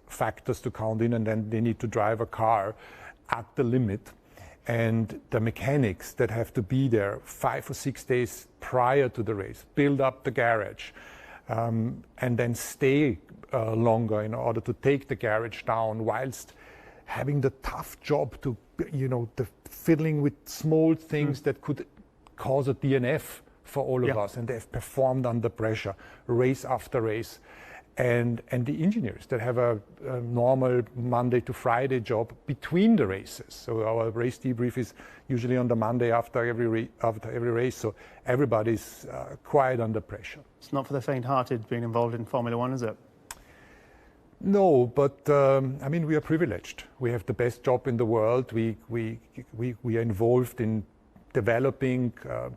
factors to count in, and then they need to drive a car at the limit. And the mechanics that have to be there 5 or 6 days prior to the race, build up the garage, and then stay longer in order to take the garage down, whilst having the tough job to, the fiddling with small things that could cause a DNF for all of us. And they've performed under pressure, race after race. And the engineers that have a normal Monday to Friday job between the races. So our race debrief is usually on the Monday after every race. So everybody's quite under pressure. It's not for the faint-hearted being involved in Formula One, is it? No, but we are privileged. We have the best job in the world. We are involved in developing,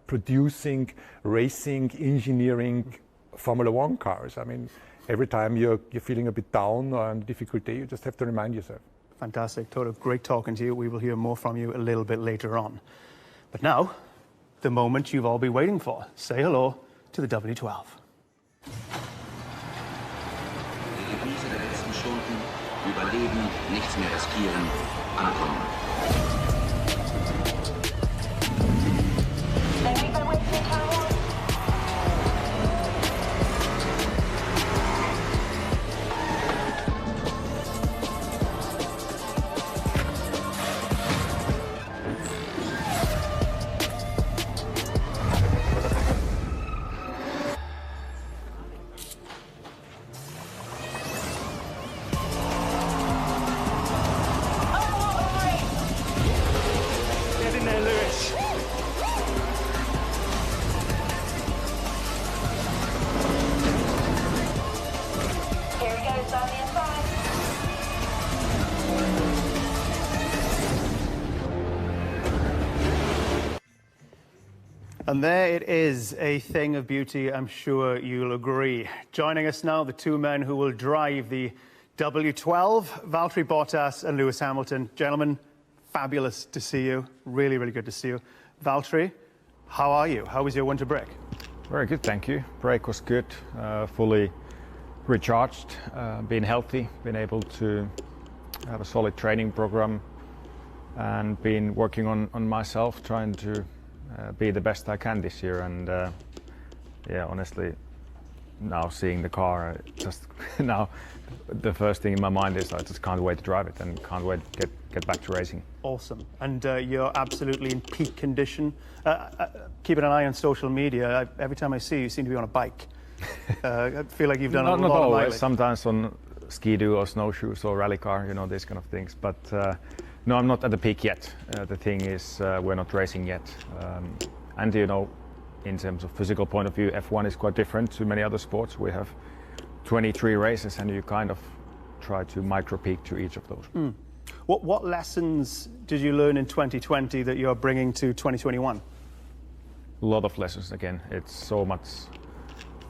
producing, racing, engineering Formula One cars. Every time you're feeling a bit down or on a difficult day, you just have to remind yourself. Fantastic, Toto. Great talking to you. We will hear more from you a little bit later on. But now, the moment you've all been waiting for. Say hello to the W12. Die Devise der letzten Stunden: Überleben, nichts mehr riskieren, ankommen. And there it is, a thing of beauty, I'm sure you'll agree. Joining us now, the two men who will drive the W12, Valtteri Bottas and Lewis Hamilton. Gentlemen, fabulous to see you. Really, really good to see you. Valtteri, how are you? How was your winter break? Very good, thank you. Break was good, fully recharged, being healthy, been able to have a solid training program, and been working on myself, trying to be the best I can this year. And honestly, now seeing the car, just now the first thing in my mind is I just can't wait to drive it and can't wait to get back to racing. Awesome. And you're absolutely in peak condition. Keeping an eye on social media, every time I see you, you seem to be on a bike. I feel like you've done a lot not of always. mileage. Sometimes on ski-doo or snowshoes or rally car, these kind of things. But no, I'm not at the peak yet. The thing is, we're not racing yet. And in terms of physical point of view, F1 is quite different to many other sports. We have 23 races, and you kind of try to micro-peak to each of those. What lessons did you learn in 2020 that you're bringing to 2021? A lot of lessons. Again, it's so much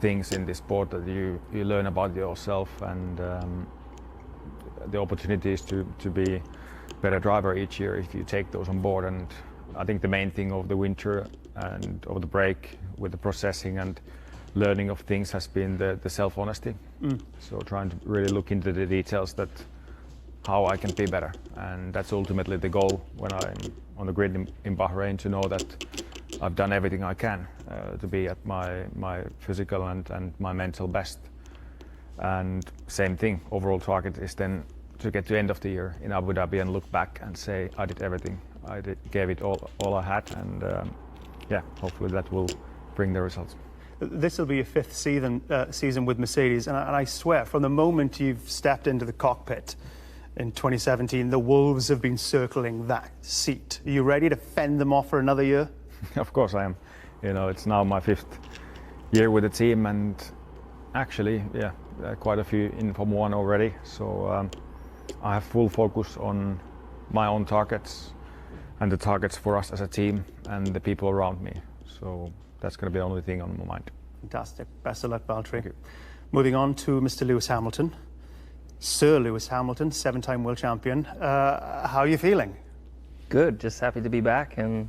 things in this sport that you learn about yourself, and the opportunities to be better driver each year if you take those on board. And I think the main thing over the winter and over the break with the processing and learning of things has been the self-honesty. So trying to really look into the details, that how I can be better, and that's ultimately the goal when I'm on the grid in Bahrain, to know that I've done everything I can to be at my physical and my mental best. And same thing, overall target is then to get to the end of the year in Abu Dhabi and look back and say I did everything. Gave it all I had, and hopefully that will bring the results. This will be your fifth season with Mercedes, and I swear, from the moment you've stepped into the cockpit in 2017, the Wolves have been circling that seat. Are you ready to fend them off for another year? Of course I am. It's now my fifth year with the team, and actually, quite a few in Formula One already. So I have full focus on my own targets and the targets for us as a team and the people around me. So that's going to be the only thing on my mind. Fantastic. Best of luck, Valtteri. Moving on to Mr. Lewis Hamilton. Sir Lewis Hamilton, 7-time world champion. How are you feeling? Good. Just happy to be back and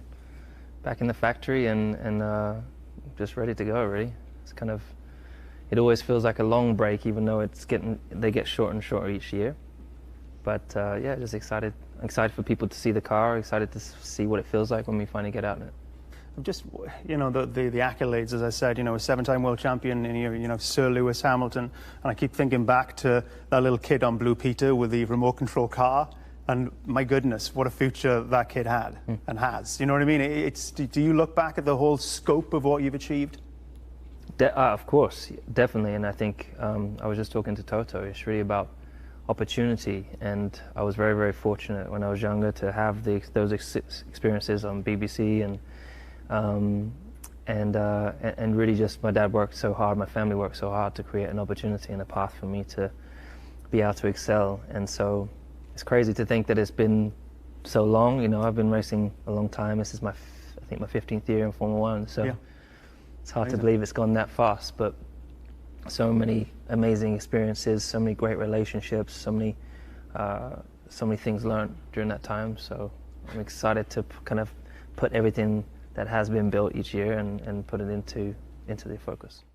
back in the factory and just ready to go. Really, it's kind of it always feels like a long break, even though they get shorter and shorter each year. But yeah, just excited for people to see the car, excited to see what it feels like when we finally get out in it. Just, you know, the accolades, as I said, you know, a 7-time world champion, and you know, Sir Lewis Hamilton, and I keep thinking back to that little kid on Blue Peter with the remote control car, and my goodness, what a future that kid had and has. You know what I mean? Do you look back at the whole scope of what you've achieved? Of course, definitely, and I think I was just talking to Toto. It's really about opportunity, and I was very, very fortunate when I was younger to have those experiences on BBC and really just my dad worked so hard, my family worked so hard to create an opportunity and a path for me to be able to excel. And so it's crazy to think that it's been so long. You know, I've been racing a long time. This is I think my 15th year in Formula One. So yeah. It's hard to believe it's gone that fast, but so many amazing experiences, so many great relationships, so many things learned during that time. So I'm excited to kind of put everything that has been built each year and put it into the focus.